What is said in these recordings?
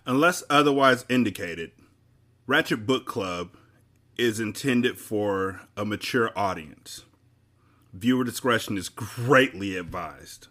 Unless otherwise indicated, Ratchet Book Club is intended for a mature audience. Viewer discretion is greatly advised.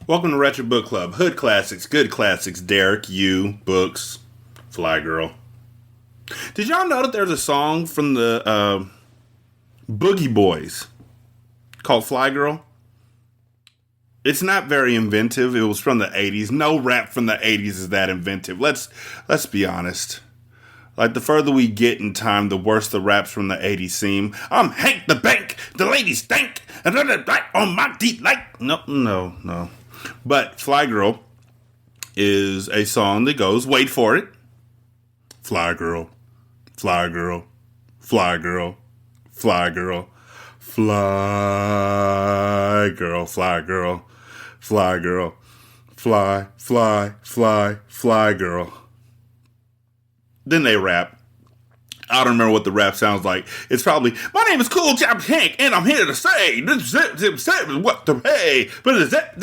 Welcome to Ratchet Book Club. Hood classics, good classics. Derek, you, books, Flyy Girl. Did y'all know that there's a song from the Boogie Boys called Flyy Girl? It's not very inventive. It was from the 80s. No rap from the 80s is that inventive. Let's be honest. Like, the further we get in time, the worse the raps from the 80s seem. I'm Hank the Bank, the ladies stank, and then black on my teeth like... No. But Flyy Girl is a song that goes, wait for it. Flyy Girl, Flyy Girl, Flyy Girl, Flyy Girl, Flyy Girl, Flyy Girl, Flyy Girl, Fly, Flyy Girl. Then they rap. I don't remember what the rap sounds like. It's probably, my name is Cool Job Hank, and I'm here to say, this is what to pay. But is that,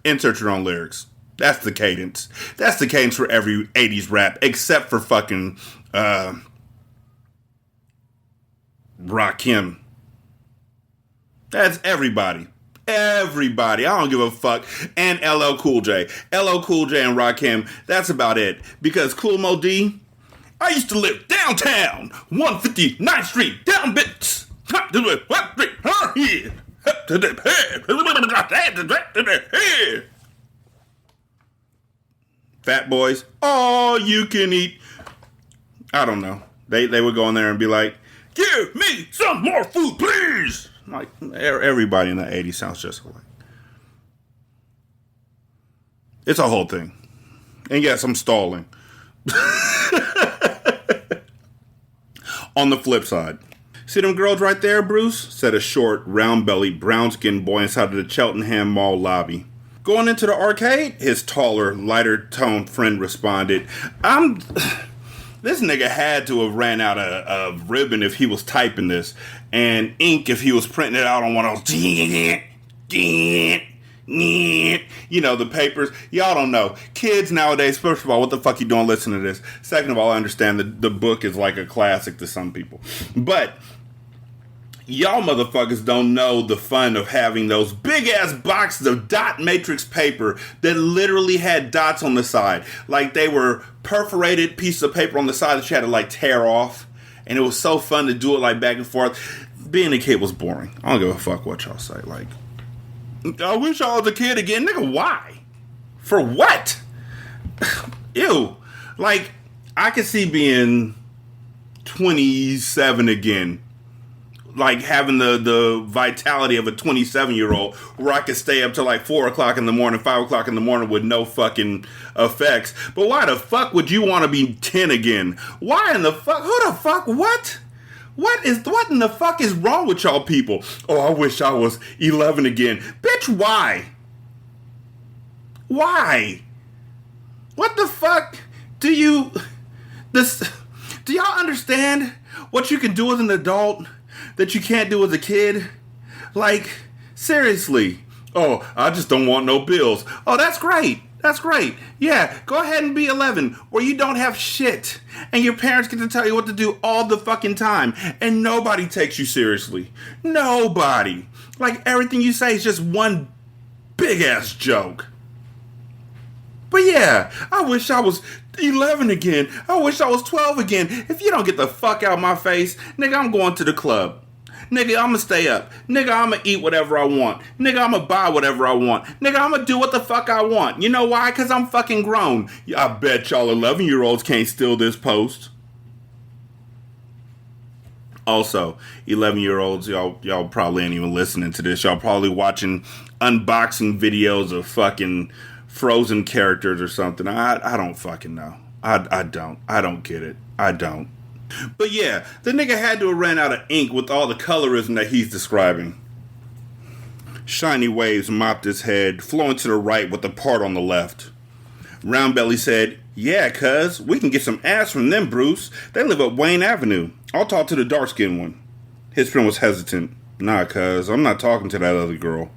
insert your own lyrics. That's the cadence. That's the cadence for every 80s rap, except for fucking, Rakim. That's everybody. Everybody. I don't give a fuck. And LL Cool J. LL Cool J and Rakim, that's about it. Because Cool Mo D, I used to live downtown, 159th Street, down bits. Fat Boys, all you can eat. I don't know. They would go in there and be like, give me some more food, please. Like, everybody in the 80s sounds just alike. It's a whole thing. And yes, I'm stalling. On the flip side, see them girls right there, Bruce? Said a short, round-bellied, brown-skinned boy inside of the Cheltenham Mall lobby. Going into the arcade? His taller, lighter-toned friend responded, This nigga had to have ran out of ribbon if he was typing this, and ink if he was printing it out on one of those, you know, the papers. Y'all don't know. Kids nowadays, first of all, what the fuck you doing listening to this? Second of all, I understand that the book is like a classic to some people. But y'all motherfuckers don't know the fun of having those big-ass boxes of dot matrix paper that literally had dots on the side. Like they were perforated pieces of paper on the side that you had to, like, tear off. And it was so fun to do it, like, back and forth. Being a kid was boring. I don't give a fuck what y'all say. Like, I wish I was a kid again. Nigga, why? For what? Ew. Like, I could see being 27 again. Like having the vitality of a 27-year-old where I could stay up till like 4 o'clock in the morning, 5 o'clock in the morning with no fucking effects. But why the fuck would you want to be 10 again? Why in the fuck? Who the fuck? What? What in the fuck is wrong with y'all people? Oh, I wish I was 11 again. Bitch, why? Why? What the fuck do y'all understand what you can do as an adult that you can't do as a kid? Like, seriously. Oh, I just don't want no bills. Oh, that's great. That's great. Yeah, go ahead and be 11 where you don't have shit. And your parents get to tell you what to do all the fucking time. And nobody takes you seriously. Nobody. Like, everything you say is just one big ass joke. But yeah, I wish I was 11 again. I wish I was 12 again. If you don't get the fuck out of my face, nigga, I'm going to the club. Nigga, I'ma stay up. Nigga, I'ma eat whatever I want. Nigga, I'ma buy whatever I want. Nigga, I'ma do what the fuck I want. You know why? Because I'm fucking grown. I bet y'all 11-year-olds can't steal this post. Also, 11-year-olds, y'all probably ain't even listening to this. Y'all probably watching unboxing videos of fucking Frozen characters or something. I don't fucking know. I don't get it. I don't. But yeah, the nigga had to have ran out of ink with all the colorism that he's describing. Shiny waves mopped his head, flowing to the right with the part on the left. Roundbelly said, yeah, cuz, we can get some ass from them, Bruce. They live up Wayne Avenue. I'll talk to the dark-skinned one. His friend was hesitant. Nah, cuz, I'm not talking to that other girl.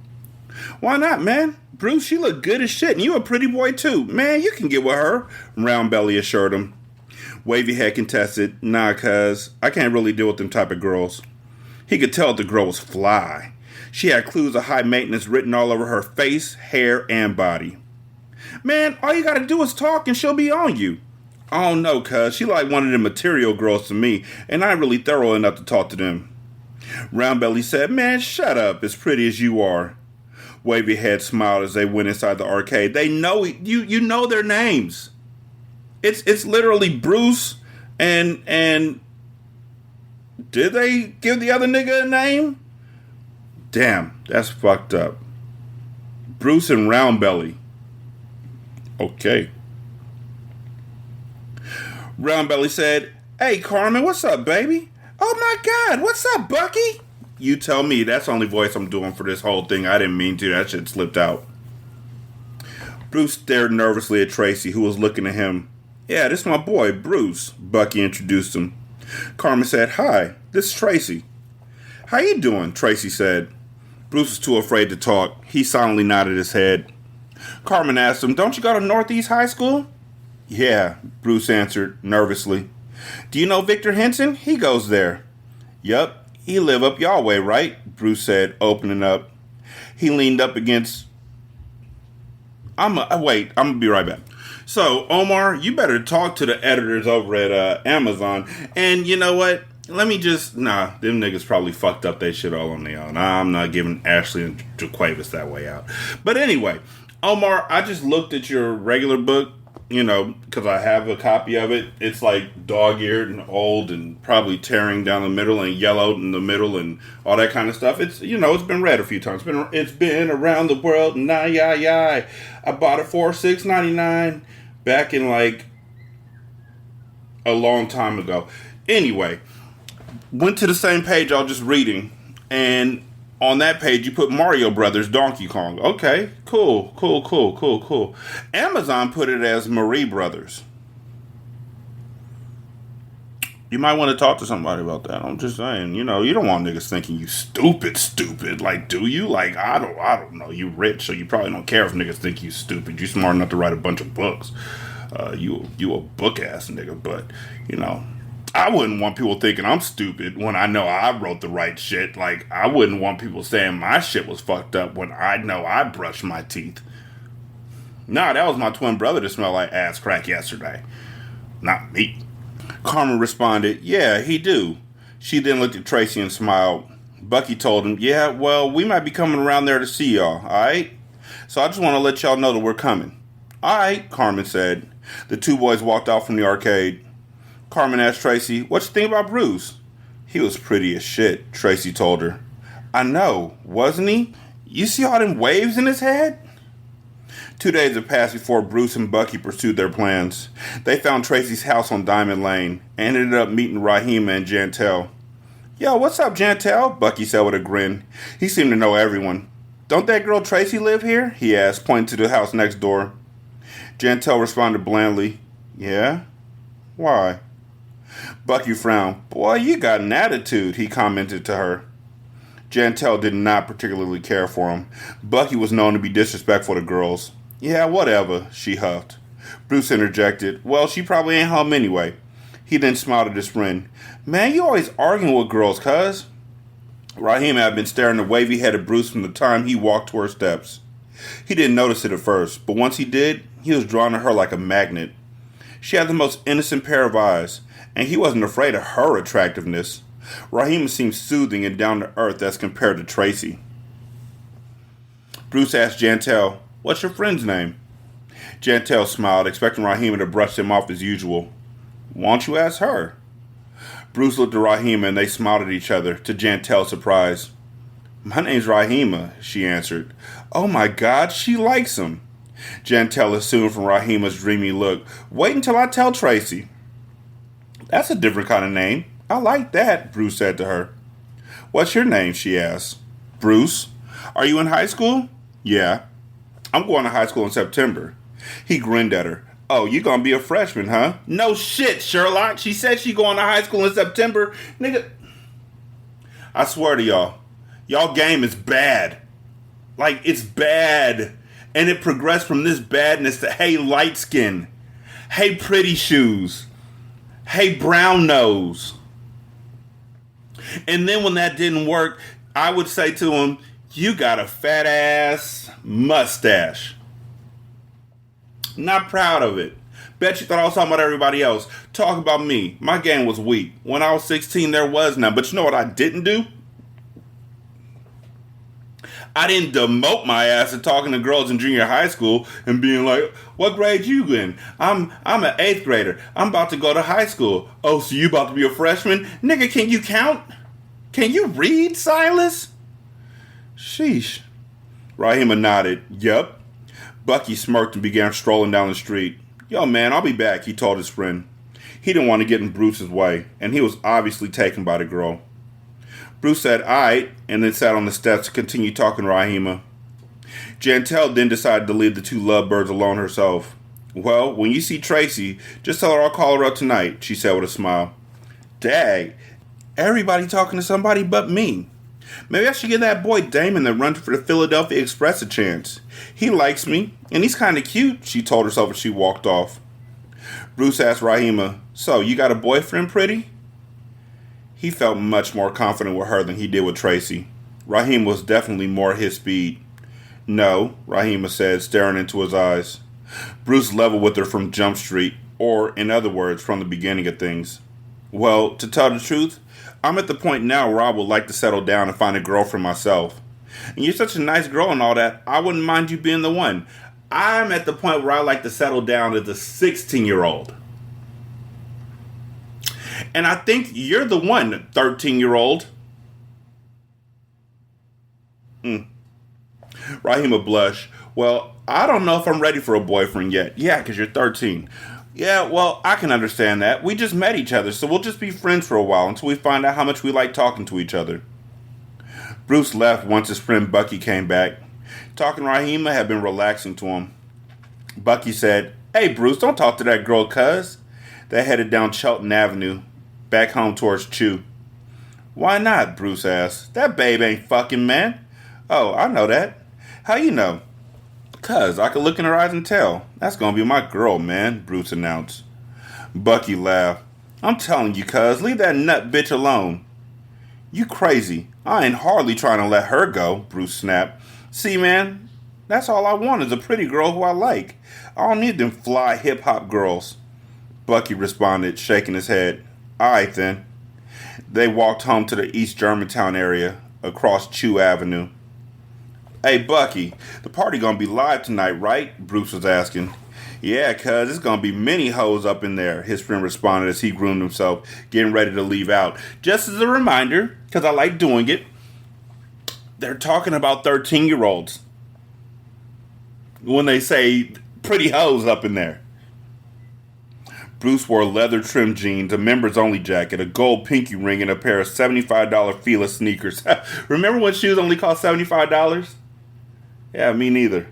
Why not, man? Bruce, she look good as shit, and you a pretty boy, too. Man, you can get with her, Roundbelly assured him. Wavy Head contested, nah, cuz, I can't really deal with them type of girls. He could tell the girl was fly. She had clues of high maintenance written all over her face, hair, and body. Man, all you gotta do is talk and she'll be on you. I don't know, cuz, she like one of them material girls to me, and I ain't really thorough enough to talk to them. Roundbelly said, man, shut up, as pretty as you are. Wavy Head smiled as they went inside the arcade. They know, you know their names. It's literally Bruce and did they give the other nigga a name? Damn, that's fucked up. Bruce and Roundbelly. Okay. Roundbelly said, hey, Carmen, what's up, baby? Oh, my God, what's up, Bucky? You tell me. That's the only voice I'm doing for this whole thing. I didn't mean to. That shit slipped out. Bruce stared nervously at Tracy, who was looking at him. Yeah, this is my boy, Bruce, Bucky introduced him. Carmen said, hi, this is Tracy. How you doing? Tracy said. Bruce was too afraid to talk. He silently nodded his head. Carmen asked him, don't you go to Northeast High School? Yeah, Bruce answered, nervously. Do you know Victor Henson? He goes there. Yup, he live up y'all way, right? Bruce said, opening up. He leaned up against... I'm gonna be right back. So, Omar, you better talk to the editors over at Amazon. And you know what? Let me just... Nah, them niggas probably fucked up they shit all on their own. I'm not giving Ashley and Jaquavis that way out. But anyway, Omar, I just looked at your regular book, you know, because I have a copy of it. It's like dog-eared and old and probably tearing down the middle and yellowed in the middle and all that kind of stuff. It's, you know, it's been read a few times. It's been around the world and I bought it for $6.99 back in like a long time ago. Anyway, went to the same page I was just reading, and on that page you put Mario Brothers Donkey Kong. Okay, cool. Amazon put it as Marie Brothers. You might want to talk to somebody about that. I'm just saying, you know, you don't want niggas thinking you stupid. Like, do you? Like, I don't know. You rich, so you probably don't care if niggas think you stupid. You smart enough to write a bunch of books. You a book ass nigga, but you know, I wouldn't want people thinking I'm stupid when I know I wrote the right shit. Like, I wouldn't want people saying my shit was fucked up when I know I brushed my teeth. Nah, that was my twin brother that smelled like ass crack yesterday. Not me. Carmen responded, yeah, he do. She then looked at Tracy and smiled. Bucky told him, yeah, well, we might be coming around there to see y'all, alright? So I just want to let y'all know that we're coming. Alright, Carmen said. The two boys walked out from the arcade. Carmen asked Tracy, what you think about Bruce? He was pretty as shit, Tracy told her. I know, wasn't he? You see all them waves in his head? 2 days had passed before Bruce and Bucky pursued their plans. They found Tracy's house on Diamond Lane and ended up meeting Rahima and Jantel. Yo, what's up, Jantel? Bucky said with a grin. He seemed to know everyone. Don't that girl Tracy live here? He asked, pointing to the house next door. Jantel responded blandly, yeah? Why? Bucky frowned. Boy, you got an attitude, he commented to her. Jantel did not particularly care for him. Bucky was known to be disrespectful to girls. Yeah, whatever, she huffed. Bruce interjected, well, she probably ain't home anyway. He then smiled at his friend. Man, you always arguing with girls, cuz. Rahima had been staring the wavy-headed Bruce from the time he walked to her steps. He didn't notice it at first, but once he did, he was drawn to her like a magnet. She had the most innocent pair of eyes, and he wasn't afraid of her attractiveness. Rahima seemed soothing and down to earth as compared to Tracy. Bruce asked Jantel, "What's your friend's name?" Jantel smiled, expecting Rahima to brush him off as usual. "Why don't you ask her?" Bruce looked at Rahima and they smiled at each other, to Jantel's surprise. "My name's Rahima," she answered. "Oh my God, she likes him." Jantel assumed from Rahima's dreamy look, "Wait until I tell Tracy." "That's a different kind of name. I like that," Bruce said to her. "What's your name?" she asked. "Bruce. Are you in high school?" "Yeah." "I'm going to high school in September." He grinned at her. "Oh, you gonna be a freshman, huh?" "No shit, Sherlock. She said she going to high school in September. Nigga, I swear to y'all, y'all game is bad. Like, it's bad. And it progressed from this badness to, hey, light skin. Hey, pretty shoes. Hey, brown nose. And then when that didn't work, I would say to him, you got a fat ass mustache. Not proud of it. Bet you thought I was talking about everybody else. Talk about me. My game was weak. When I was 16, there was none. But you know what I didn't do? I didn't demote my ass to talking to girls in junior high school and being like, what grade you in? I'm an 8th grader. I'm about to go to high school. Oh, so you about to be a freshman? Nigga, can you count? Can you read, Silas? Sheesh. Rahima nodded. Yup. Bucky smirked and began strolling down the street. Yo, man, I'll be back, he told his friend. He didn't want to get in Bruce's way, and he was obviously taken by the girl. Bruce said, aight, and then sat on the steps to continue talking to Rahima. Jantel then decided to leave the two lovebirds alone herself. Well, when you see Tracy, just tell her I'll call her up tonight, she said with a smile. Dag, everybody talking to somebody but me. Maybe I should give that boy Damon that runs for the Philadelphia Express a chance. He likes me, and he's kind of cute, she told herself as she walked off. Bruce asked Rahima, so, you got a boyfriend, pretty? He felt much more confident with her than he did with Tracy. Rahima was definitely more his speed. No, Rahima said, staring into his eyes. Bruce leveled with her from Jump Street, or, in other words, from the beginning of things. Well, to tell the truth, I'm at the point now where I would like to settle down and find a girlfriend myself. And you're such a nice girl and all that, I wouldn't mind you being the one. I'm at the point where I like to settle down as a 16-year-old. And I think you're the one, 13-year-old. Rahima blushed. Well, I don't know if I'm ready for a boyfriend yet. Yeah, because you're 13. Yeah, well, I can understand that. We just met each other, so we'll just be friends for a while until we find out how much we like talking to each other. Bruce left once his friend Bucky came back. Talking to Rahima had been relaxing to him. Bucky said, Hey, Bruce, don't talk to that girl, cuz. They headed down Chelton Avenue, back home towards Chew. Why not? Bruce asked. That babe ain't fucking, man. Oh, I know that. How you know? Cuz, I could look in her eyes and tell. That's gonna be my girl, man, Bruce announced. Bucky laughed. I'm telling you, cuz, leave that nut bitch alone. You crazy. I ain't hardly trying to let her go, Bruce snapped. See, man, that's all I want is a pretty girl who I like. I don't need them fly hip-hop girls. Bucky responded, shaking his head. Alright then. They walked home to the East Germantown area, across Chew Avenue. Hey, Bucky, the party gonna be live tonight, right? Bruce was asking. Yeah, cuz, it's gonna be many hoes up in there, his friend responded as he groomed himself, getting ready to leave out. Just as a reminder, because I like doing it, they're talking about 13-year-olds when they say pretty hoes up in there. Bruce wore leather trimmed jeans, a members-only jacket, a gold pinky ring, and a pair of $75 Fila sneakers. Remember when shoes only cost $75? Yeah, me neither.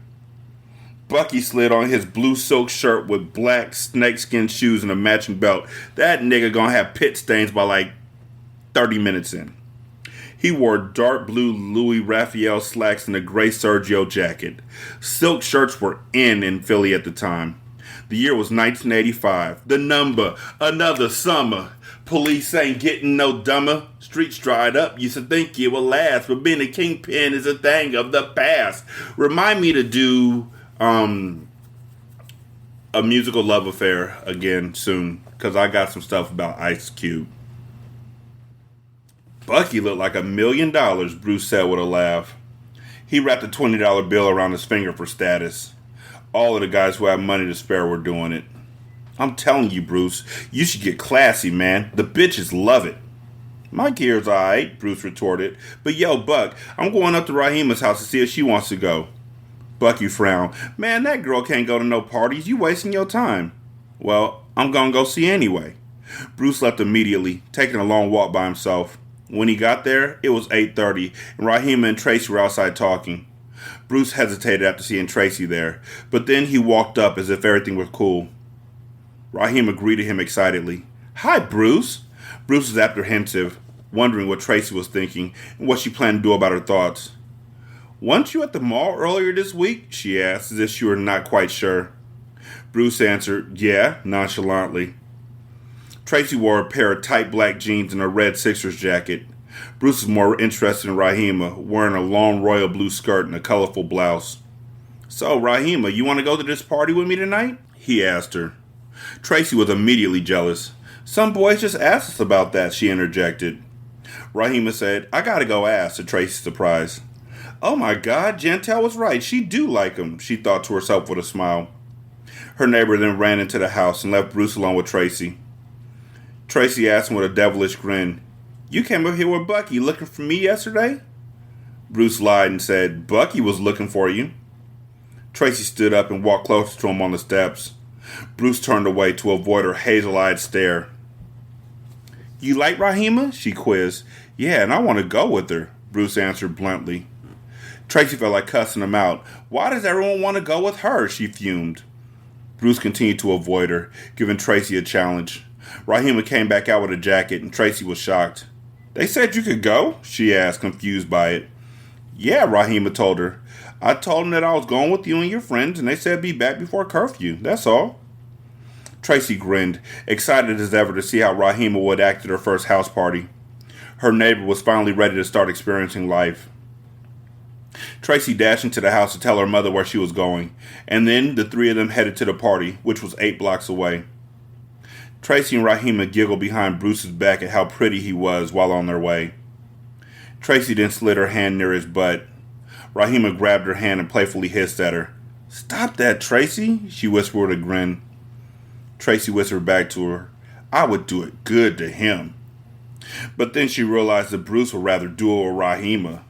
Bucky slid on his blue silk shirt with black snakeskin shoes and a matching belt. That nigga gonna have pit stains by like 30 minutes in. He wore dark blue Louis Raphael slacks and a gray Sergio jacket. Silk shirts were in Philly at the time. The year was 1985. The number, another summer. Police ain't getting no dumber. Streets dried up. Used to think it would last, but being a kingpin is a thing of the past. Remind me to do a musical love affair again soon, because I got some stuff about Ice Cube. Bucky looked like $1,000,000, Bruce said with a laugh. He wrapped a $20 bill around his finger for status. All of the guys who had money to spare were doing it. I'm telling you, Bruce, you should get classy, man. The bitches love it. My gear's alright, Bruce retorted. But yo, Buck, I'm going up to Rahima's house to see if she wants to go. Bucky frowned. Man, that girl can't go to no parties. You wasting your time. Well, I'm gonna go see anyway. Bruce left immediately, taking a long walk by himself. When he got there, it was 8:30, and Rahima and Tracy were outside talking. Bruce hesitated after seeing Tracy there, but then he walked up as if everything was cool. Rahima greeted him excitedly. Hi, Bruce. Bruce was apprehensive, wondering what Tracy was thinking and what she planned to do about her thoughts. Weren't you at the mall earlier this week? She asked, as if she were not quite sure. Bruce answered, yeah, nonchalantly. Tracy wore a pair of tight black jeans and a red Sixers jacket. Bruce was more interested in Rahima, wearing a long royal blue skirt and a colorful blouse. So, Rahima, you want to go to this party with me tonight? He asked her. Tracy was immediately jealous. Some boys just asked us about that, she interjected. Rahima said, I gotta go ask, to Tracy's surprise. Oh my God, Jantel was right. She do like him, she thought to herself with a smile. Her neighbor then ran into the house and left Bruce alone with Tracy. Tracy asked him with a devilish grin, You came up here with Bucky looking for me yesterday? Bruce lied and said, Bucky was looking for you. Tracy stood up and walked closer to him on the steps. Bruce turned away to avoid her hazel-eyed stare. You like Rahima? She quizzed. Yeah, and I want to go with her, Bruce answered bluntly. Tracy felt like cussing him out. Why does everyone want to go with her? She fumed. Bruce continued to avoid her, giving Tracy a challenge. Rahima came back out with a jacket, and Tracy was shocked. They said you could go? She asked, confused by it. Yeah, Rahima told her. I told them that I was going with you and your friends, and they said be back before curfew. That's all. Tracy grinned, excited as ever to see how Rahima would act at her first house party. Her neighbor was finally ready to start experiencing life. Tracy dashed into the house to tell her mother where she was going, and then the three of them headed to the party, which was 8 blocks away. Tracy and Rahima giggled behind Bruce's back at how pretty he was while on their way. Tracy then slid her hand near his butt. Rahima grabbed her hand and playfully hissed at her. Stop that, Tracy, she whispered with a grin. Tracy whispered back to her, I would do it good to him. But then she realized that Bruce would rather do it with Rahima.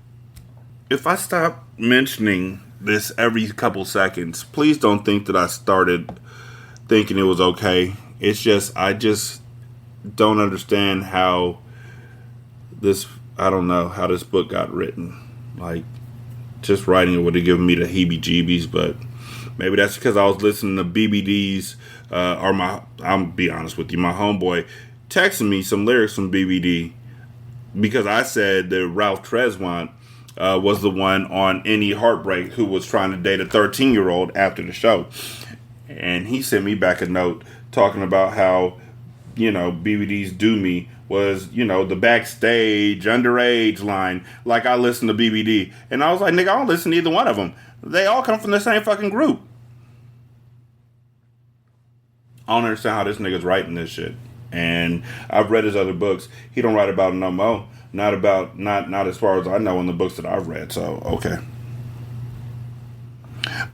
If I stop mentioning this every couple seconds, please don't think that I started thinking it was okay. It's just, I just don't understand how I don't know how this book got written. Like, just writing it would have given me the heebie-jeebies, but maybe that's because I was listening to BBD's, I'm be honest with you, my homeboy texted me some lyrics from BBD because I said that Ralph Tresvant was the one on Any Heartbreak who was trying to date a 13-year-old after the show. And he sent me back a note talking about how, BBD's Do Me was, the backstage, underage line. Like, I listened to BBD. And I was like, nigga, I don't listen to either one of them. They all come from the same fucking group. I don't understand how this nigga's writing this shit. And I've read his other books. He don't write about it no more. Not as far as I know in the books that I've read. So, okay.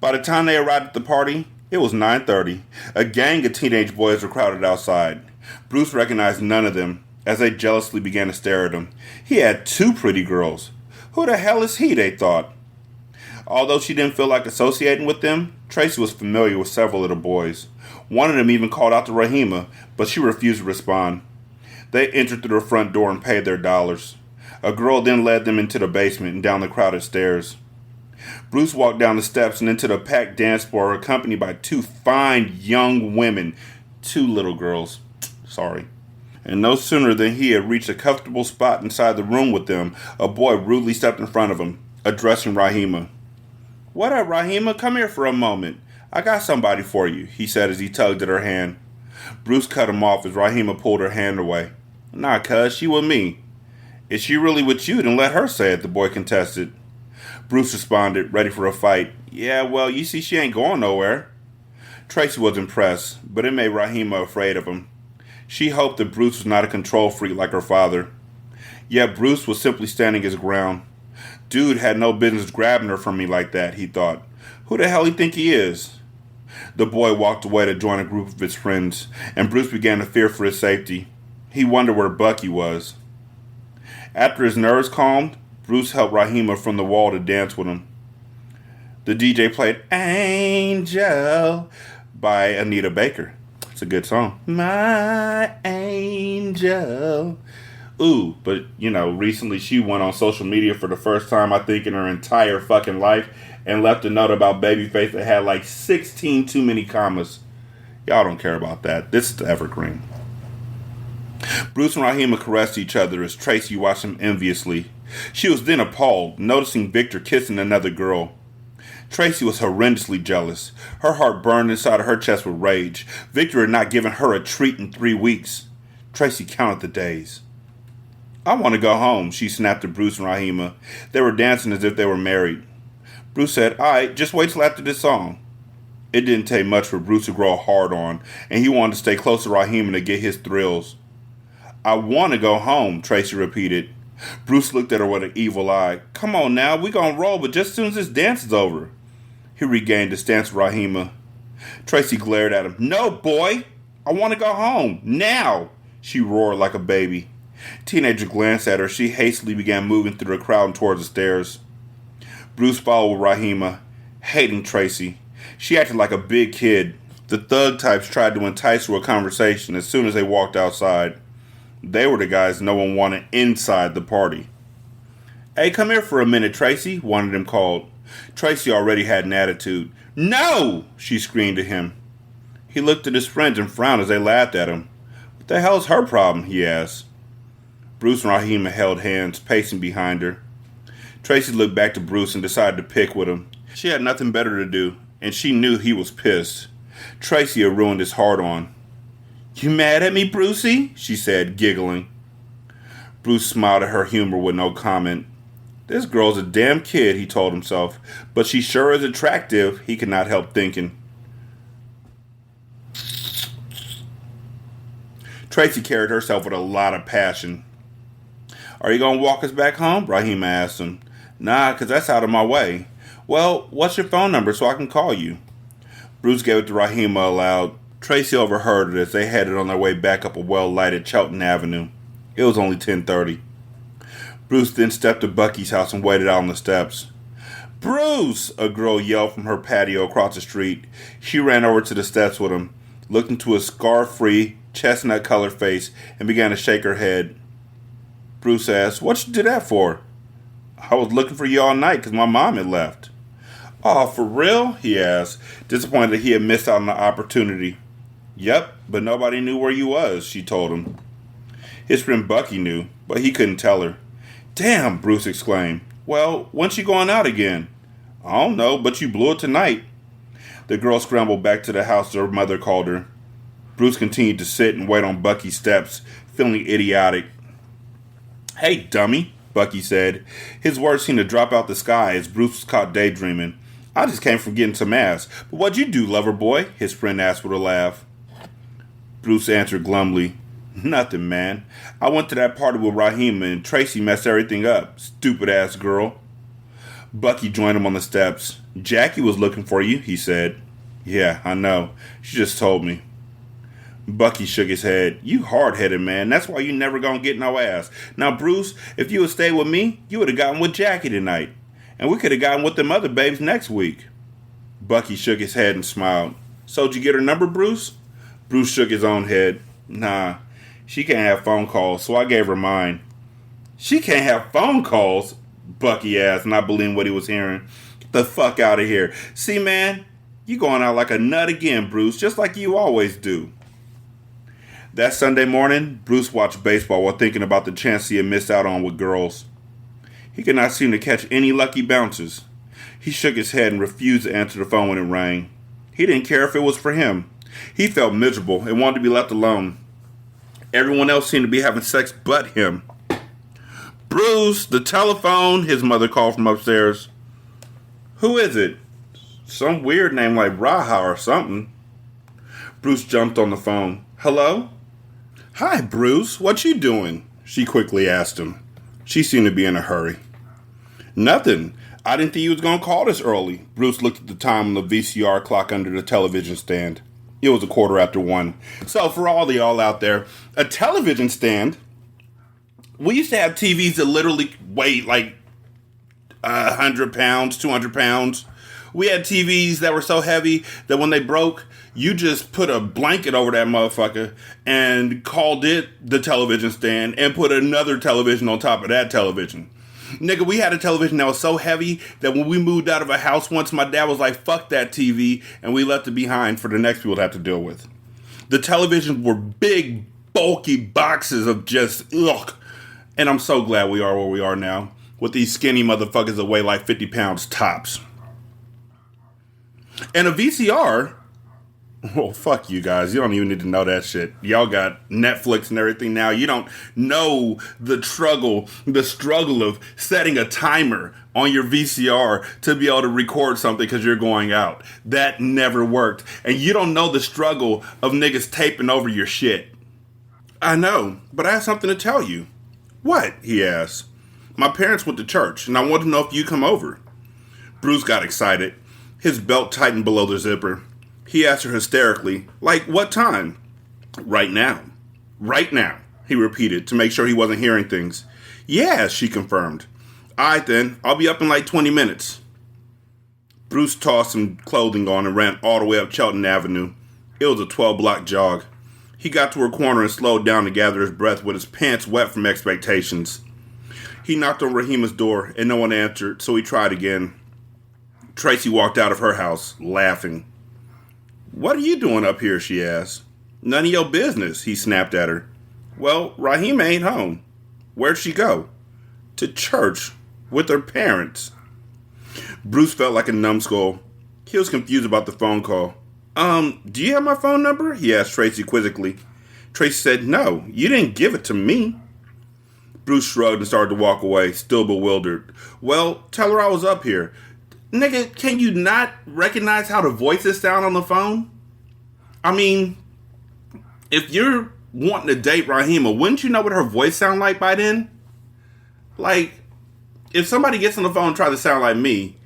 By the time they arrived at the party, it was 9:30. A gang of teenage boys were crowded outside. Bruce recognized none of them as they jealously began to stare at him. He had 2 pretty girls. Who the hell is he, they thought. Although she didn't feel like associating with them, Tracy was familiar with several of the boys. One of them even called out to Rahima, but she refused to respond. They entered through the front door and paid their dollars. A girl then led them into the basement and down the crowded stairs. Bruce walked down the steps and into the packed dance floor, accompanied by 2 fine young women. 2 little girls. Sorry. And no sooner than he had reached a comfortable spot inside the room with them, a boy rudely stepped in front of him, addressing Rahima. What up, Rahima? Come here for a moment. I got somebody for you, he said as he tugged at her hand. Bruce cut him off as Rahima pulled her hand away. Nah, cuz, she with me. Is she really with you? Then let her say it, the boy contested. Bruce responded, ready for a fight. Yeah, well, you see, she ain't going nowhere. Tracy was impressed, but it made Rahima afraid of him. She hoped that Bruce was not a control freak like her father. Yet Bruce was simply standing his ground. Dude had no business grabbing her from me like that, he thought. Who the hell he think he is? The boy walked away to join a group of his friends, and Bruce began to fear for his safety. He wondered where Bucky was. After his nerves calmed, Bruce helped Rahima from the wall to dance with him. The DJ played Angel by Anita Baker. It's a good song. My angel. Ooh, but, recently she went on social media for the first time, I think, in her entire fucking life and left a note about Babyface that had like 16 too many commas. Y'all don't care about that. This is the evergreen. Bruce and Rahima caressed each other as Tracy watched them enviously. She was then appalled, noticing Victor kissing another girl. Tracy was horrendously jealous. Her heart burned inside of her chest with rage. Victor had not given her a treat in 3 weeks. Tracy counted the days. I want to go home, she snapped at Bruce and Rahima. They were dancing as if they were married. Bruce said, alright, just wait till after this song. It didn't take much for Bruce to grow hard on, and he wanted to stay close to Rahima to get his thrills. I want to go home, Tracy repeated. Bruce looked at her with an evil eye. Come on now, we gonna roll, but just as soon as this dance is over. He regained his stance with Rahima. Tracy glared at him. No, boy! I want to go home, now! She roared like a baby. Teenager glanced at her. She hastily began moving through the crowd and towards the stairs. Bruce followed with Rahima, hating Tracy. She acted like a big kid. The thug types tried to entice her with a conversation as soon as they walked outside. They were the guys no one wanted inside the party. Hey, come here for a minute, Tracy, one of them called. Tracy already had an attitude. No! She screamed at him. He looked at his friends and frowned as they laughed at him. What the hell's her problem? He asked. Bruce and Rahima held hands, pacing behind her. Tracy looked back to Bruce and decided to pick with him. She had nothing better to do, and she knew he was pissed. Tracy had ruined his heart-on. You mad at me, Brucey? She said, giggling. Bruce smiled at her humor with no comment. This girl's a damn kid, he told himself, but she sure is attractive, he could not help thinking. Tracy carried herself with a lot of passion. Are you going to walk us back home? Rahima asked him. Nah, 'cause that's out of my way. Well, what's your phone number so I can call you? Bruce gave it to Rahima aloud. Tracy overheard it as they headed on their way back up a well-lighted Chelton Avenue. It was only 10:30. Bruce then stepped to Bucky's house and waited out on the steps. Bruce! A girl yelled from her patio across the street. She ran over to the steps with him, looked into his scar-free, chestnut-colored face, and began to shake her head. Bruce asked, What you do that for? I was looking for you all night because my mom had left. Oh, for real? He asked, disappointed that he had missed out on the opportunity. Yep, but nobody knew where you was, she told him. His friend Bucky knew, but he couldn't tell her. Damn, Bruce exclaimed. Well, when's she going out again? I don't know, but you blew it tonight. The girl scrambled back to the house her mother called her. Bruce continued to sit and wait on Bucky's steps, feeling idiotic. Hey, dummy, Bucky said. His words seemed to drop out the sky as Bruce was caught daydreaming. I just came from getting some ass. But what'd you do, lover boy? His friend asked with a laugh. Bruce answered glumly. Nothing, man. I went to that party with Rahima and Tracy messed everything up. Stupid ass girl. Bucky joined him on the steps. Jackie was looking for you, he said. Yeah, I know. She just told me. Bucky shook his head. You hard-headed, man. That's why you never gonna get no ass. Now, Bruce, if you would stay with me, you would have gotten with Jackie tonight. And we could have gotten with them other babes next week. Bucky shook his head and smiled. So, did you get her number, Bruce? Bruce shook his own head. Nah, she can't have phone calls, so I gave her mine. She can't have phone calls? Bucky asked, not believing what he was hearing. Get the fuck out of here. See, man, you going out like a nut again, Bruce, just like you always do. That Sunday morning, Bruce watched baseball while thinking about the chance he had missed out on with girls. He could not seem to catch any lucky bounces. He shook his head and refused to answer the phone when it rang. He didn't care if it was for him. He felt miserable and wanted to be left alone. Everyone else seemed to be having sex but him. Bruce, the telephone, his mother called from upstairs. Who is it? Some weird name like Raha or something. Bruce jumped on the phone. Hello? Hi, Bruce. What you doing? She quickly asked him. She seemed to be in a hurry. Nothing. I didn't think you was going to call this early. Bruce looked at the time on the VCR clock under the television stand. It was 1:15. So for all y'all out there, a television stand, we used to have TVs that literally weighed like 100 pounds, 200 pounds. We had TVs that were so heavy that when they broke, you just put a blanket over that motherfucker and called it the television stand and put another television on top of that television. Nigga, we had a television that was so heavy that when we moved out of a house once, my dad was like, fuck that TV, and we left it behind for the next people to have to deal with. The televisions were big, bulky boxes of just, ugh. And I'm so glad we are where we are now, with these skinny motherfuckers that weigh like 50 pounds tops. And a VCR, well, fuck you guys. You don't even need to know that shit. Y'all got Netflix and everything now. You don't know the struggle of setting a timer on your VCR to be able to record something because you're going out. That never worked. And you don't know the struggle of niggas taping over your shit. I know, but I have something to tell you. What? He asked. My parents went to church, and I want to know if you come over. Bruce got excited. His belt tightened below the zipper. He asked her hysterically, like, what time? Right now. Right now, he repeated to make sure he wasn't hearing things. Yeah, she confirmed. All right, then. I'll be up in like 20 minutes. Bruce tossed some clothing on and ran all the way up Chelton Avenue. It was a 12-block jog. He got to her corner and slowed down to gather his breath with his pants wet from expectations. He knocked on Rahima's door, and no one answered, so he tried again. Tracy walked out of her house, laughing. What are you doing up here, she asked. None of your business, he snapped at her. Well, Rahima ain't home. Where'd she go? To church, with her parents. Bruce felt like a numbskull. He was confused about the phone call. Do you have my phone number? He asked Tracy quizzically. Tracy said, no, you didn't give it to me. Bruce shrugged and started to walk away, still bewildered. Well, tell her I was up here. Nigga, can you not recognize how the voices sound on the phone? I mean, if you're wanting to date Rahima, wouldn't you know what her voice sound like by then? Like, if somebody gets on the phone and tries to sound like me,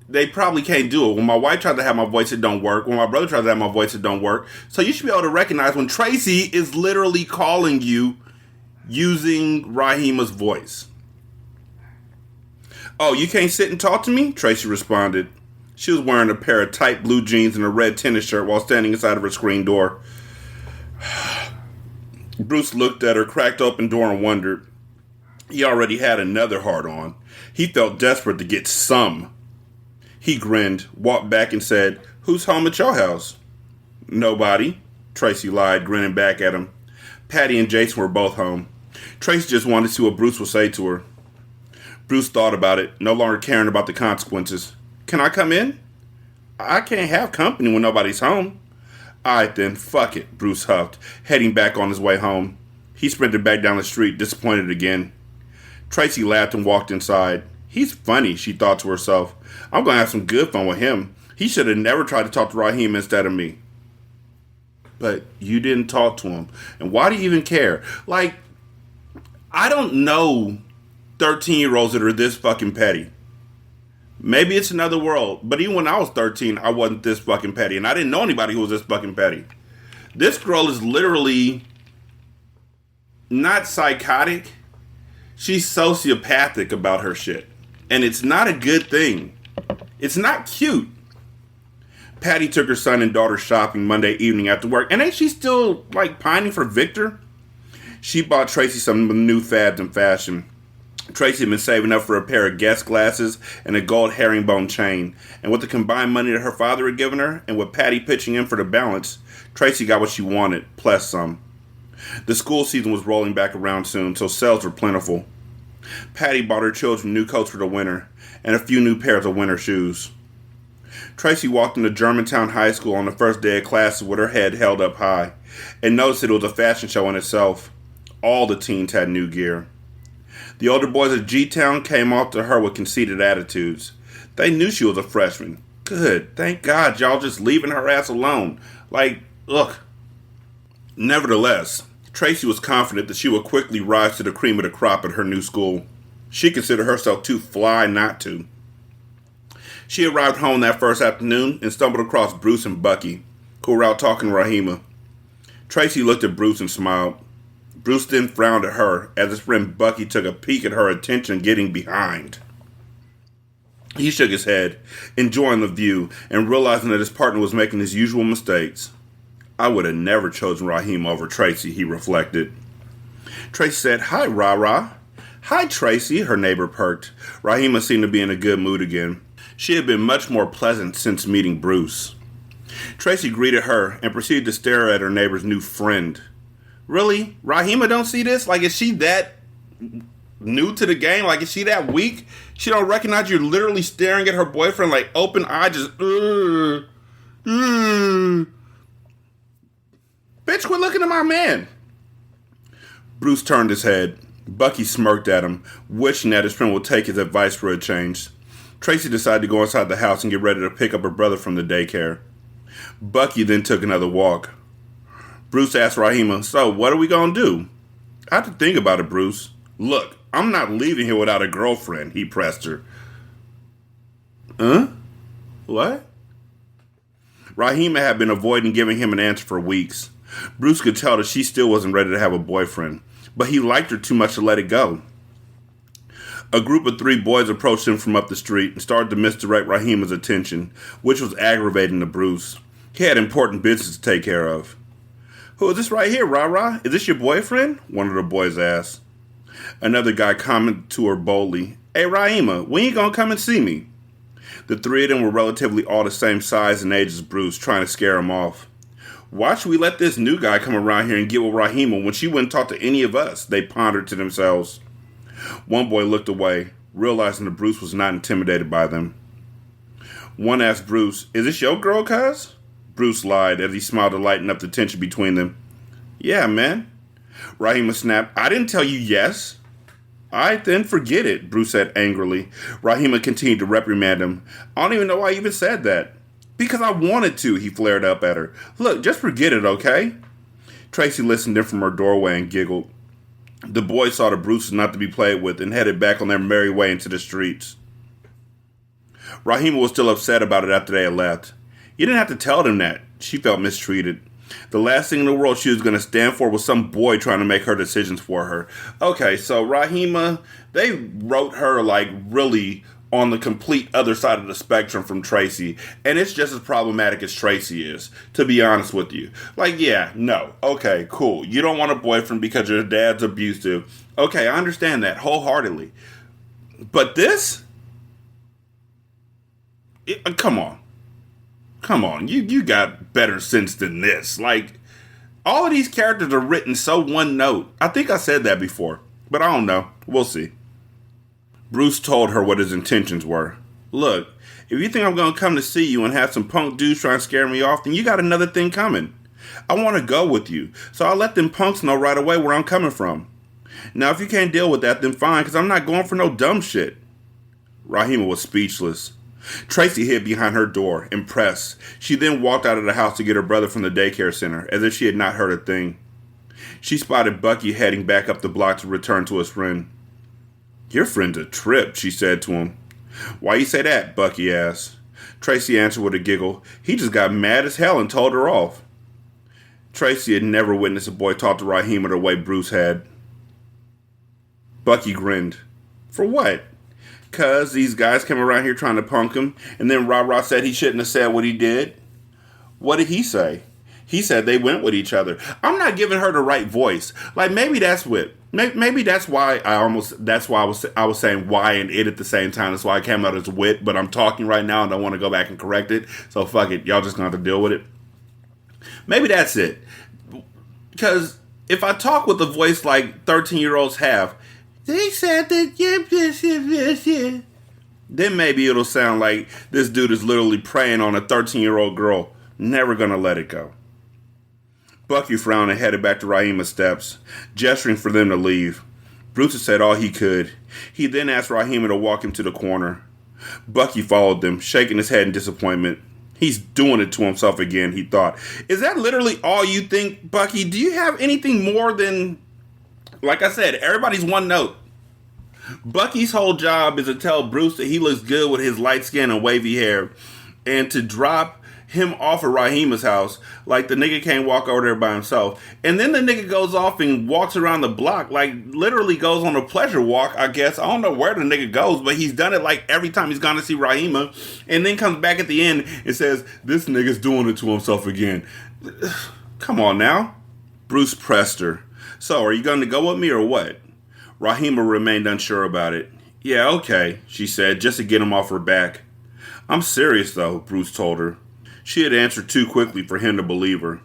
they probably can't do it. When my wife tried to have my voice, it don't work. When my brother tried to have my voice, it don't work. So you should be able to recognize when Tracy is literally calling you using Rahima's voice. Oh, you can't sit and talk to me? Tracy responded. She was wearing a pair of tight blue jeans and a red tennis shirt while standing inside of her screen door. Bruce looked at her cracked open door and wondered. He already had another heart on. He felt desperate to get some. He grinned, walked back and said, Who's home at your house? Nobody, Tracy lied, grinning back at him. Patty and Jason were both home. Tracy just wanted to see what Bruce would say to her. Bruce thought about it, no longer caring about the consequences. Can I come in? I can't have company when nobody's home. All right then, fuck it, Bruce huffed, heading back on his way home. He sprinted back down the street, disappointed again. Tracy laughed and walked inside. He's funny, she thought to herself. I'm going to have some good fun with him. He should have never tried to talk to Raheem instead of me. But you didn't talk to him. And why do you even care? Like, I don't know 13-year-olds that are this fucking petty. Maybe it's another world. But even when I was 13, I wasn't this fucking petty. And I didn't know anybody who was this fucking petty. This girl is literally not psychotic. She's sociopathic about her shit. And it's not a good thing. It's not cute. Patty took her son and daughter shopping Monday evening after work. And ain't she still, like, pining for Victor? She bought Tracy some new fads in fashion. Tracy had been saving up for a pair of Guess glasses and a gold herringbone chain. And with the combined money that her father had given her, and with Patty pitching in for the balance, Tracy got what she wanted, plus some. The school season was rolling back around soon, so sales were plentiful. Patty bought her children new coats for the winter, and a few new pairs of winter shoes. Tracy walked into Germantown High School on the first day of classes with her head held up high, and noticed that it was a fashion show in itself. All the teens had new gear. The older boys of G-Town came off to her with conceited attitudes. They knew she was a freshman. Good, thank God y'all just leaving her ass alone. Like, ugh. Nevertheless, Tracy was confident that she would quickly rise to the cream of the crop at her new school. She considered herself too fly not to. She arrived home that first afternoon and stumbled across Bruce and Bucky, who were out talking to Rahima. Tracy looked at Bruce and smiled. Bruce then frowned at her as his friend Bucky took a peek at her attention getting behind. He shook his head, enjoying the view and realizing that his partner was making his usual mistakes. I would have never chosen Rahima over Tracy, he reflected. Tracy said, "Hi, Ra-Ra." "Hi, Tracy," her neighbor perked. Rahima seemed to be in a good mood again. She had been much more pleasant since meeting Bruce. Tracy greeted her and proceeded to stare at her neighbor's new friend. Really? Rahima don't see this? Like, is she that new to the game? Like, is she that weak? She don't recognize you're literally staring at her boyfriend like open eye, just, Bitch, quit looking at my man. Bruce turned his head. Bucky smirked at him, wishing that his friend would take his advice for a change. Tracy decided to go inside the house and get ready to pick up her brother from the daycare. Bucky then took another walk. Bruce asked Rahima, "So, what are we gonna do?" "I have to think about it, Bruce." "Look, I'm not leaving here without a girlfriend," he pressed her. Huh? What? Rahima had been avoiding giving him an answer for weeks. Bruce could tell that she still wasn't ready to have a boyfriend, but he liked her too much to let it go. A group of 3 boys approached him from up the street and started to misdirect Rahima's attention, which was aggravating to Bruce. He had important business to take care of. "Who is this right here, Ra-Ra? Is this your boyfriend?" one of the boys asked. Another guy commented to her boldly, "Hey, Rahima, when you gonna come and see me?" The 3 of them were relatively all the same size and age as Bruce, trying to scare him off. "Why should we let this new guy come around here and get with Rahima when she wouldn't talk to any of us?" they pondered to themselves. One boy looked away, realizing that Bruce was not intimidated by them. One asked Bruce, "Is this your girl, cuz?" Bruce lied as he smiled to lighten up the tension between them. "Yeah, man." Rahima snapped, "I didn't tell you yes." "Alright then, forget it," Bruce said angrily. Rahima continued to reprimand him. "I don't even know why you even said that." "Because I wanted to," he flared up at her. "Look, just forget it, okay?" Tracy listened in from her doorway and giggled. The boys saw that Bruce was not to be played with and headed back on their merry way into the streets. Rahima was still upset about it after they had left. You didn't have to tell them that. She felt mistreated. The last thing in the world she was going to stand for was some boy trying to make her decisions for her. Okay, so Rahima, they wrote her like really on the complete other side of the spectrum from Tracy, and it's just as problematic as Tracy is, to be honest with you. Like, yeah, no, okay, cool. You don't want a boyfriend because your dad's abusive. Okay, I understand that wholeheartedly. But this? Come on. Come on, you got better sense than this. Like, all of these characters are written so one note. I think I said that before, but I don't know. We'll see. Bruce told her what his intentions were. "Look, if you think I'm going to come to see you and have some punk dudes try and scare me off, then you got another thing coming. I want to go with you, so I'll let them punks know right away where I'm coming from. Now, if you can't deal with that, then fine, because I'm not going for no dumb shit." Rahima was speechless. Tracy hid behind her door, impressed. She then walked out of the house to get her brother from the daycare center, as if she had not heard a thing. She spotted Bucky heading back up the block to return to his friend. "Your friend's a trip," she said to him. "Why you say that?" Bucky asked. Tracy answered with a giggle. "He just got mad as hell and told her off." Tracy had never witnessed a boy talk to Rahima the way Bruce had. Bucky grinned. "For what?" "'Cause these guys came around here trying to punk him, and then Ra-Ra said he shouldn't have said what he did." "What did he say?" "He said they went with each other." I'm not giving her the right voice. Like, maybe that's what. Maybe that's why I was saying why and it at the same time. That's why I came out as wit. But I'm talking right now and I want to go back and correct it. So fuck it. Y'all just gonna have to deal with it. Maybe that's it. Because if I talk with a voice like 13-year-olds have, they said that yeah, then maybe it'll sound like this dude is literally preying on a 13-year-old girl. Never gonna let it go. Bucky frowned and headed back to Rahima's steps, gesturing for them to leave. Bruce had said all he could. He then asked Rahima to walk him to the corner. Bucky followed them, shaking his head in disappointment. He's doing it to himself again, he thought. Is that literally all you think, Bucky? Do you have anything more than... Like I said, everybody's one note. Bucky's whole job is to tell Bruce that he looks good with his light skin and wavy hair, and to drop him off at Rahima's house, like the nigga can't walk over there by himself. And then the nigga goes off and walks around the block, like literally goes on a pleasure walk, I guess. I don't know where the nigga goes, but he's done it like every time he's gone to see Rahima, and then comes back at the end and says, this nigga's doing it to himself again. Come on now. Bruce pressed her. So, are you going to go with me or what? Rahima remained unsure about it. Yeah, okay, she said, just to get him off her back. I'm serious, though, Bruce told her. She had answered too quickly for him to believe her.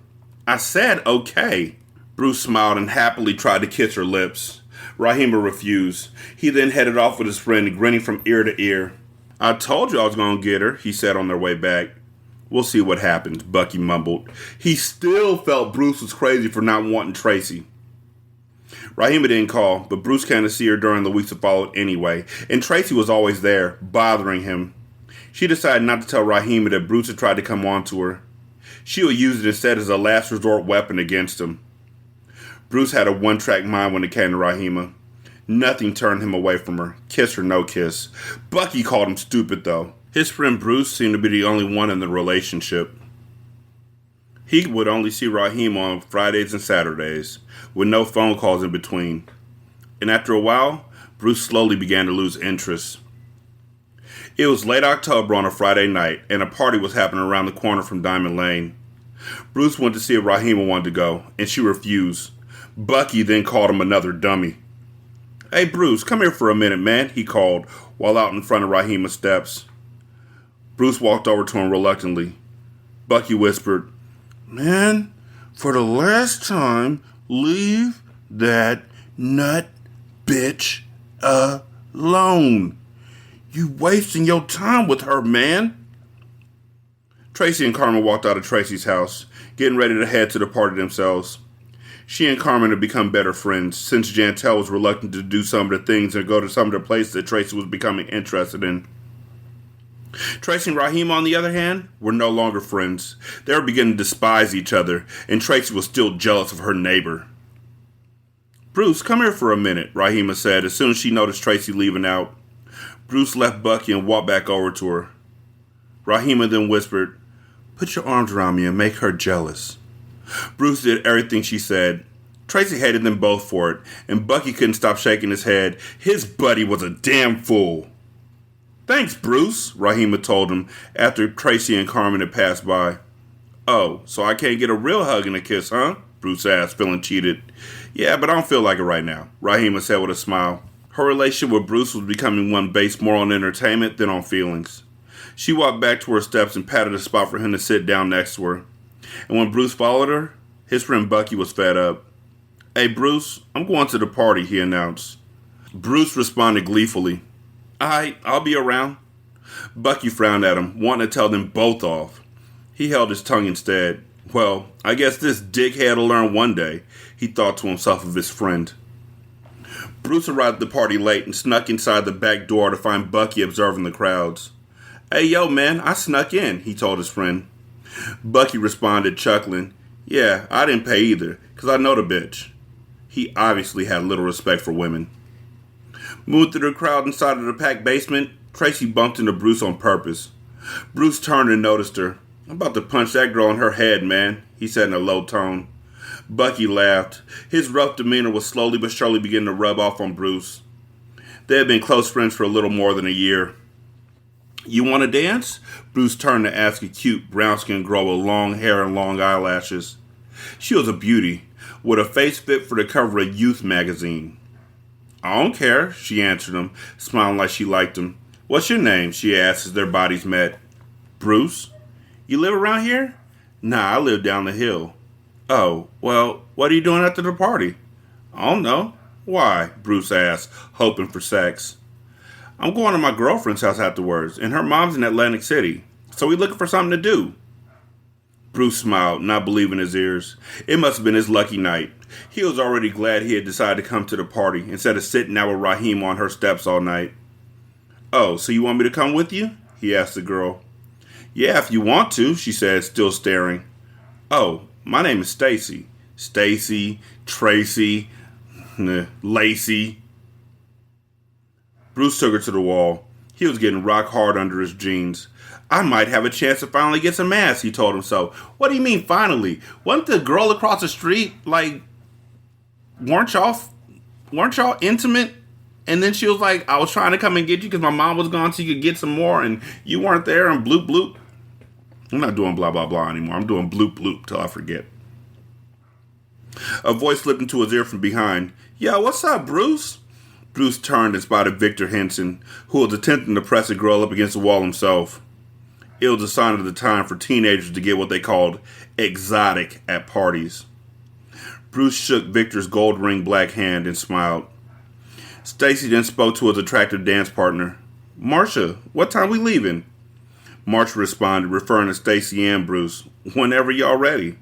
I said okay. Bruce smiled and happily tried to kiss her lips. Rahima refused. He then headed off with his friend, grinning from ear to ear. I told you I was going to get her, he said on their way back. We'll see what happens, Bucky mumbled. He still felt Bruce was crazy for not wanting Tracy. Rahima didn't call, but Bruce came to see her during the weeks that followed anyway, and Tracy was always there, bothering him. She decided not to tell Rahima that Bruce had tried to come on to her. She would use it instead as a last resort weapon against him. Bruce had a one-track mind when it came to Rahima. Nothing turned him away from her, kiss or no kiss. Bucky called him stupid, though. His friend Bruce seemed to be the only one in the relationship. He would only see Rahima on Fridays and Saturdays, with no phone calls in between. And after a while, Bruce slowly began to lose interest. It was late October on a Friday night, and a party was happening around the corner from Diamond Lane. Bruce went to see if Rahima wanted to go, and she refused. Bucky then called him another dummy. Hey, Bruce, come here for a minute, man, he called, while out in front of Rahima's steps. Bruce walked over to him reluctantly. Bucky whispered, Man, for the last time, leave that nut bitch alone. You wasting your time with her, man. Tracy and Carmen walked out of Tracy's house, getting ready to head to the party themselves. She and Carmen had become better friends, since Jantel was reluctant to do some of the things and go to some of the places that Tracy was becoming interested in. Tracy and Rahima, on the other hand, were no longer friends. They were beginning to despise each other, and Tracy was still jealous of her neighbor. Bruce, come here for a minute, Rahima said as soon as she noticed Tracy leaving out. Bruce left Bucky and walked back over to her. Rahima then whispered, Put your arms around me and make her jealous. Bruce did everything she said. Tracy hated them both for it, and Bucky couldn't stop shaking his head. His buddy was a damn fool. Thanks, Bruce, Rahima told him after Tracy and Carmen had passed by. Oh, so I can't get a real hug and a kiss, huh? Bruce asked, feeling cheated. Yeah, but I don't feel like it right now, Rahima said with a smile. Her relationship with Bruce was becoming one based more on entertainment than on feelings. She walked back to her steps and patted a spot for him to sit down next to her. And when Bruce followed her, his friend Bucky was fed up. Hey, Bruce, I'm going to the party, he announced. Bruce responded gleefully. I'll be around. Bucky frowned at him, wanting to tell them both off. He held his tongue instead. Well, I guess this dickhead will learn one day, he thought to himself of his friend. Bruce arrived at the party late and snuck inside the back door to find Bucky observing the crowds. Hey, yo, man, I snuck in, he told his friend. Bucky responded, chuckling. Yeah, I didn't pay either, 'cause I know the bitch. He obviously had little respect for women. Moving through the crowd inside of the packed basement, Tracy bumped into Bruce on purpose. Bruce turned and noticed her. I'm about to punch that girl in her head, man, he said in a low tone. Bucky laughed. His rough demeanor was slowly but surely beginning to rub off on Bruce. They had been close friends for a little more than a year. You want to dance? Bruce turned to ask a cute, brown-skinned girl with long hair and long eyelashes. She was a beauty, with a face fit for the cover of Youth magazine. I don't care, she answered him, smiling like she liked him. What's your name? She asked as their bodies met. Bruce? You live around here? Nah, I live down the hill. Oh, well, what are you doing after the party? I don't know. Why? Bruce asked, hoping for sex. I'm going to my girlfriend's house afterwards, and her mom's in Atlantic City, so we're looking for something to do. Bruce smiled, not believing his ears. It must have been his lucky night. He was already glad he had decided to come to the party instead of sitting out with Rahima on her steps all night. Oh, so you want me to come with you? He asked the girl. Yeah, if you want to, she said, still staring. Oh, my name is Stacy. Stacy, Tracy, Lacey. Bruce took her to the wall. He was getting rock hard under his jeans. I might have a chance to finally get some ass, he told himself. What do you mean, finally? Wasn't the girl across the street, like, weren't y'all intimate? And then she was like, I was trying to come and get you because my mom was gone so you could get some more, and you weren't there, and bloop bloop. I'm not doing blah blah blah anymore. I'm doing bloop bloop till I forget. A voice slipped into his ear from behind. Yo, what's up, Bruce? Bruce turned and spotted Victor Henson, who was attempting to press a girl up against the wall himself. It was a sign of the time for teenagers to get what they called exotic at parties. Bruce shook Victor's gold ring black hand and smiled. Stacy then spoke to his attractive dance partner. Marcia, what time we leaving? Marcia responded, referring to Stacy and Bruce. Whenever y'all ready.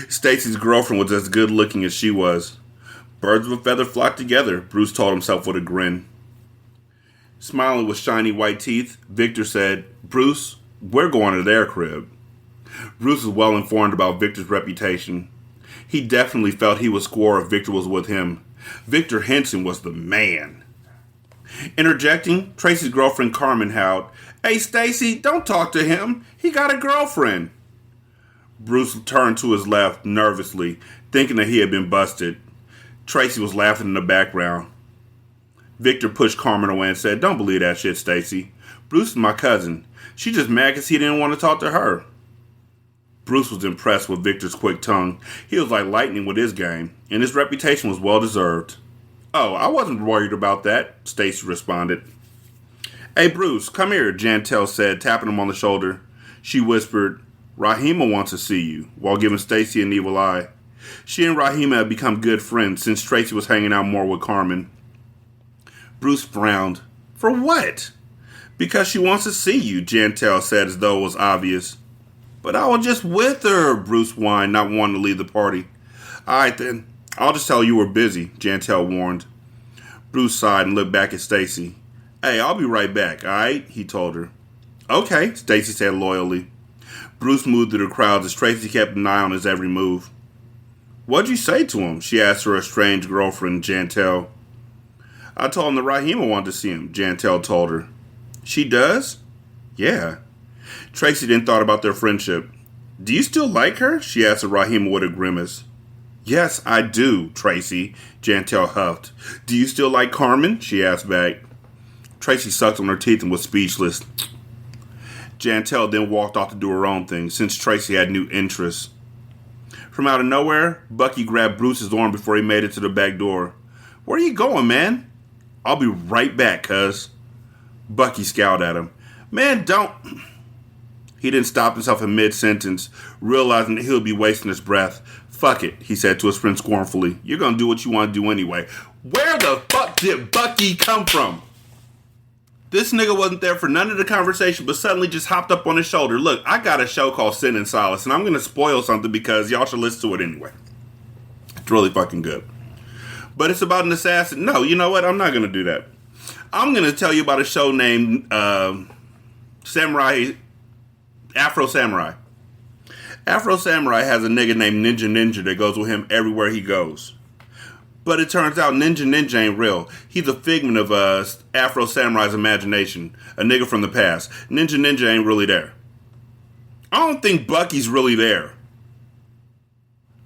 Stacy's girlfriend was as good looking as she was. Birds of a feather flock together, Bruce told himself with a grin. Smiling with shiny white teeth, Victor said, Bruce, we're going to their crib. Bruce was well informed about Victor's reputation. He definitely felt he would score if Victor was with him. Victor Henson was the man. Interjecting, Tracy's girlfriend Carmen howled, Hey Stacy, don't talk to him. He got a girlfriend. Bruce turned to his left nervously, thinking that he had been busted. Tracy was laughing in the background. Victor pushed Carmen away and said, Don't believe that shit, Stacy. Bruce is my cousin. She just mad because he didn't want to talk to her. Bruce was impressed with Victor's quick tongue. He was like lightning with his game, and his reputation was well deserved. Oh, I wasn't worried about that, Stacy responded. Hey, Bruce, come here, Jantel said, tapping him on the shoulder. She whispered, Rahima wants to see you, while giving Stacy an evil eye. She and Rahima had become good friends since Tracy was hanging out more with Carmen. Bruce frowned. For what? Because she wants to see you, Jantel said as though it was obvious. But I was just with her, Bruce whined, not wanting to leave the party. All right, then. I'll just tell you we're busy, Jantel warned. Bruce sighed and looked back at Stacy. Hey, I'll be right back, all right? He told her. Okay, Stacy said loyally. Bruce moved through the crowds as Tracy kept an eye on his every move. What'd you say to him? She asked her estranged girlfriend, Jantel. I told him that Rahima wanted to see him, Jantel told her. She does? Yeah. Tracy then thought about their friendship. Do you still like her? She asked of Rahima with a grimace. Yes, I do, Tracy, Jantel huffed. Do you still like Carmen? She asked back. Tracy sucked on her teeth and was speechless. Jantel then walked off to do her own thing, since Tracy had new interests. From out of nowhere, Bucky grabbed Bruce's arm before he made it to the back door. Where are you going, man? I'll be right back, cuz. Bucky scowled at him. Man, don't... He didn't stop himself in mid-sentence, realizing that he'll be wasting his breath. Fuck it, he said to his friend scornfully. You're gonna do what you want to do anyway. Where the fuck did Bucky come from? This nigga wasn't there for none of the conversation, but suddenly just hopped up on his shoulder. Look, I got a show called Sin and Solace, and I'm gonna spoil something because y'all should listen to it anyway. It's really fucking good. But it's about an assassin. No, you know what? I'm not gonna do that. I'm gonna tell you about a show named Afro Samurai. Afro Samurai has a nigga named Ninja that goes with him everywhere he goes. But it turns out Ninja ain't real. He's a figment of Afro Samurai's imagination. A nigga from the past. Ninja ain't really there. I don't think Bucky's really there.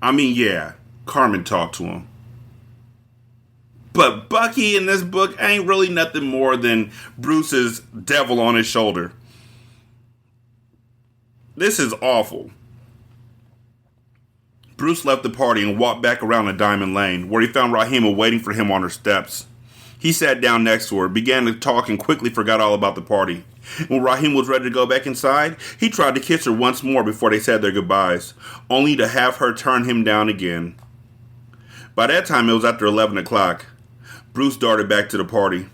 I mean, yeah, Carmen talked to him. But Bucky in this book ain't really nothing more than Bruce's devil on his shoulder. This is awful. Bruce left the party and walked back around a diamond lane, where he found Rahima waiting for him on her steps. He sat down next to her, began to talk, and quickly forgot all about the party. When Rahima was ready to go back inside, he tried to kiss her once more before they said their goodbyes, only to have her turn him down again. By that time, it was after 11 o'clock. Bruce darted back to the party.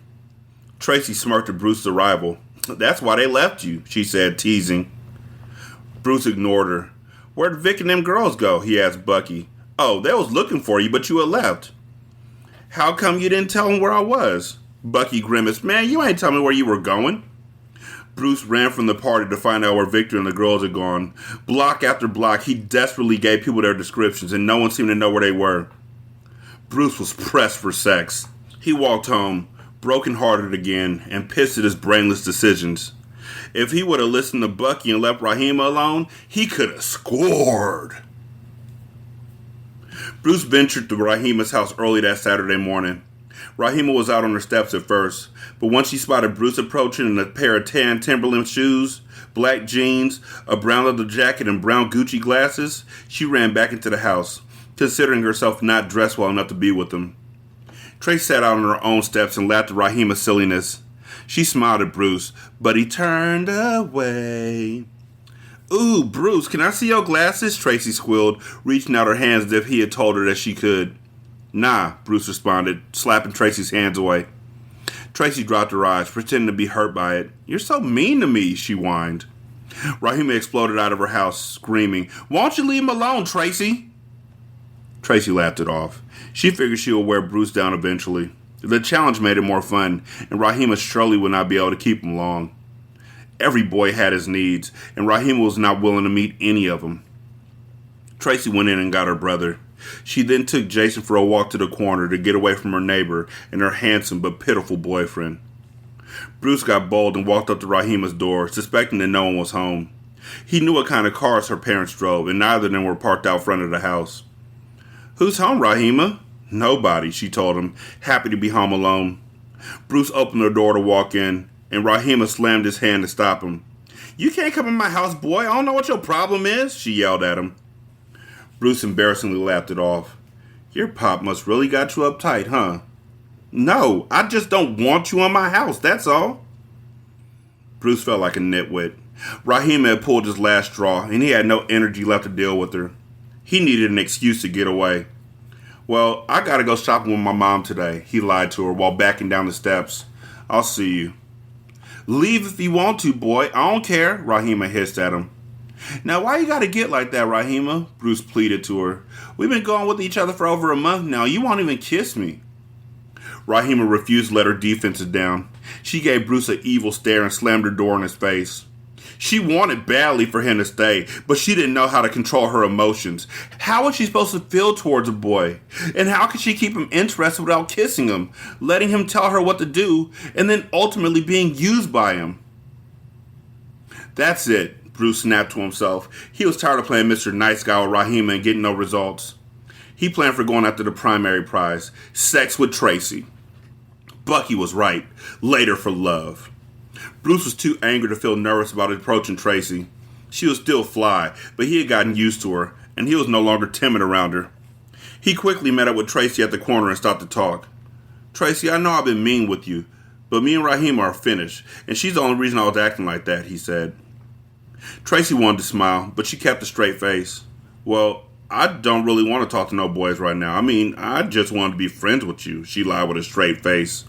Tracy smirked at Bruce's arrival. That's why they left you, she said, teasing. Bruce ignored her. Where'd Vic and them girls go? He asked Bucky. Oh, they was looking for you, but you had left. How come you didn't tell them where I was? Bucky grimaced. Man, you ain't tell me where you were going. Bruce ran from the party to find out where Victor and the girls had gone. Block after block, he desperately gave people their descriptions, and no one seemed to know where they were. Bruce was pressed for sex. He walked home. brokenhearted again and pissed at his brainless decisions. If he would have listened to Bucky and left Rahima alone, he could have scored. Bruce ventured to Rahima's house early that Saturday morning. Rahima was out on her steps at first, but once she spotted Bruce approaching in a pair of tan Timberland shoes, black jeans, a brown leather jacket, and brown Gucci glasses, she ran back into the house, considering herself not dressed well enough to be with him. Trace sat out on her own steps and laughed at Rahima's silliness. She smiled at Bruce, but he turned away. "Ooh, Bruce, can I see your glasses?" Tracy squealed, reaching out her hands as if he had told her that she could. "Nah," Bruce responded, slapping Tracy's hands away. Tracy dropped her eyes, pretending to be hurt by it. "You're so mean to me," she whined. Rahima exploded out of her house, screaming, "Why don't you leave him alone, Tracy?" Tracy laughed it off. She figured she would wear Bruce down eventually. The challenge made it more fun, and Rahima surely would not be able to keep him long. Every boy had his needs, and Rahima was not willing to meet any of them. Tracy went in and got her brother. She then took Jason for a walk to the corner to get away from her neighbor and her handsome but pitiful boyfriend. Bruce got bold and walked up to Rahima's door, suspecting that no one was home. He knew what kind of cars her parents drove, and neither of them were parked out front of the house. "Who's home, Rahima?" "Nobody," she told him, happy to be home alone. Bruce opened the door to walk in, and Rahima slammed his hand to stop him. "You can't come in my house, boy. I don't know what your problem is," she yelled at him. Bruce embarrassingly laughed it off. "Your pop must really got you uptight, huh?" "No, I just don't want you in my house, that's all." Bruce felt like a nitwit. Rahima had pulled his last straw, and he had no energy left to deal with her. He needed an excuse to get away. "Well, I gotta go shopping with my mom today," he lied to her while backing down the steps. "I'll see you." "Leave if you want to, boy. I don't care," Rahima hissed at him. "Now, why you gotta get like that, Rahima?" Bruce pleaded to her. "We've been going with each other for over a month now. You won't even kiss me." Rahima refused to let her defenses down. She gave Bruce an evil stare and slammed her door in his face. She wanted badly for him to stay, but she didn't know how to control her emotions. How was she supposed to feel towards a boy? And how could she keep him interested without kissing him, letting him tell her what to do, and then ultimately being used by him? "That's it," Bruce snapped to himself. He was tired of playing Mr. Nice Guy with Rahima and getting no results. He planned for going after the primary prize, sex with Tracy. Bucky was right. Later for love. Bruce was too angry to feel nervous about approaching Tracy. She was still Flyy, but he had gotten used to her, and he was no longer timid around her. He quickly met up with Tracy at the corner and stopped to talk. "Tracy, I know I've been mean with you, but me and Rahima are finished, and she's the only reason I was acting like that," he said. Tracy wanted to smile, but she kept a straight face. "Well, I don't really want to talk to no boys right now. I mean, I just wanted to be friends with you," she lied with a straight face.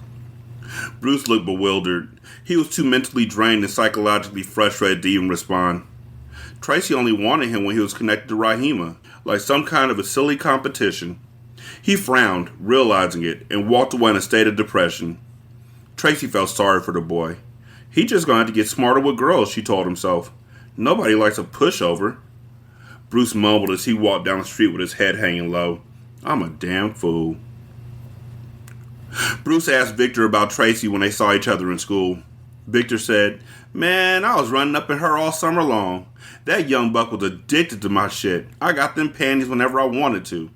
Bruce looked bewildered. He was too mentally drained and psychologically frustrated to even respond. Tracy only wanted him when he was connected to Rahima, like some kind of a silly competition. He frowned, realizing it, and walked away in a state of depression. Tracy felt sorry for the boy. He just gonna have to get smarter with girls, she told himself. Nobody likes a pushover. Bruce mumbled as he walked down the street with his head hanging low. "I'm a damn fool." Bruce asked Victor about Tracy when they saw each other in school. Victor said, "Man, I was running up in her all summer long. That young buck was addicted to my shit. I got them panties whenever I wanted to."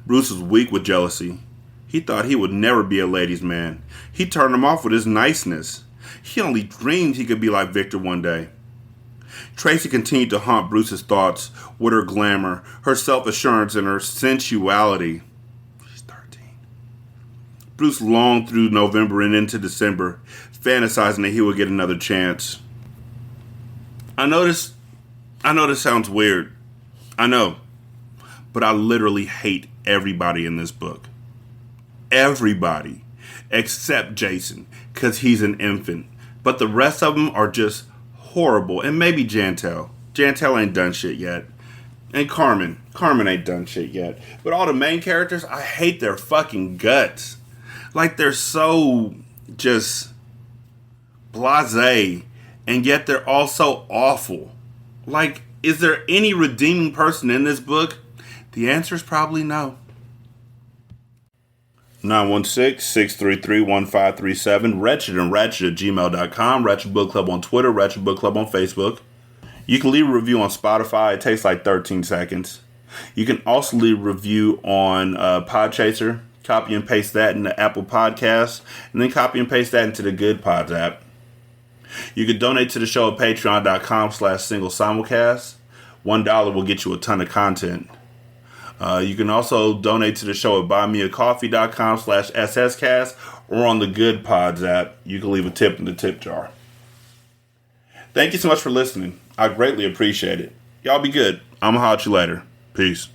Bruce was weak with jealousy. He thought he would never be a ladies' man. He turned him off with his niceness. He only dreamed he could be like Victor one day. Tracy continued to haunt Bruce's thoughts with her glamour, her self-assurance, and her sensuality. She's 13. Bruce longed through November and into December, fantasizing that he would get another chance. I know this sounds weird. I know. But I literally hate everybody in this book. Everybody. Except Jason, because he's an infant. But the rest of them are just horrible. And maybe Jantel. Jantel ain't done shit yet. And Carmen. Carmen ain't done shit yet. But all the main characters, I hate their fucking guts. Like they're so just blasé, and yet they're all so awful. Like, is there any redeeming person in this book? The answer is probably no. 916-633-1537. Wretched and Ratchet at gmail.com. Ratchet Book Club on Twitter. Ratchet Book Club on Facebook. You can leave a review on Spotify. It takes like 13 seconds. You can also leave a review on Podchaser. Copy and paste that into Apple Podcasts. And then copy and paste that into the Good Pods app. You can donate to the show at patreon.com/single simulcast. $1 will get you a ton of content. You can also donate to the show at buymeacoffee.com/sscast or on the Good Pods app. You can leave a tip in the tip jar. Thank you so much for listening. I greatly appreciate it. Y'all be good. I'm going to holler at you later. Peace.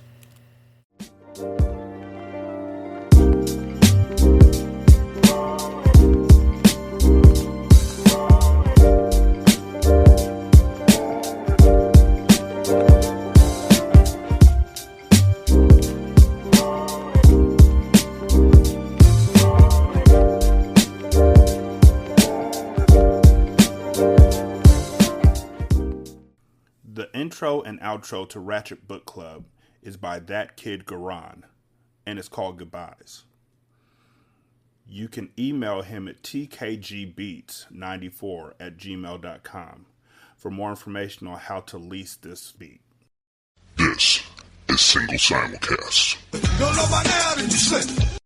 The intro and outro to Ratchet Book Club is by That Kid Garan, and it's called Goodbyes. You can email him at tkgbeats94@gmail.com for more information on how to lease this beat. This is Single Simulcast. Don't know by now, did you slip?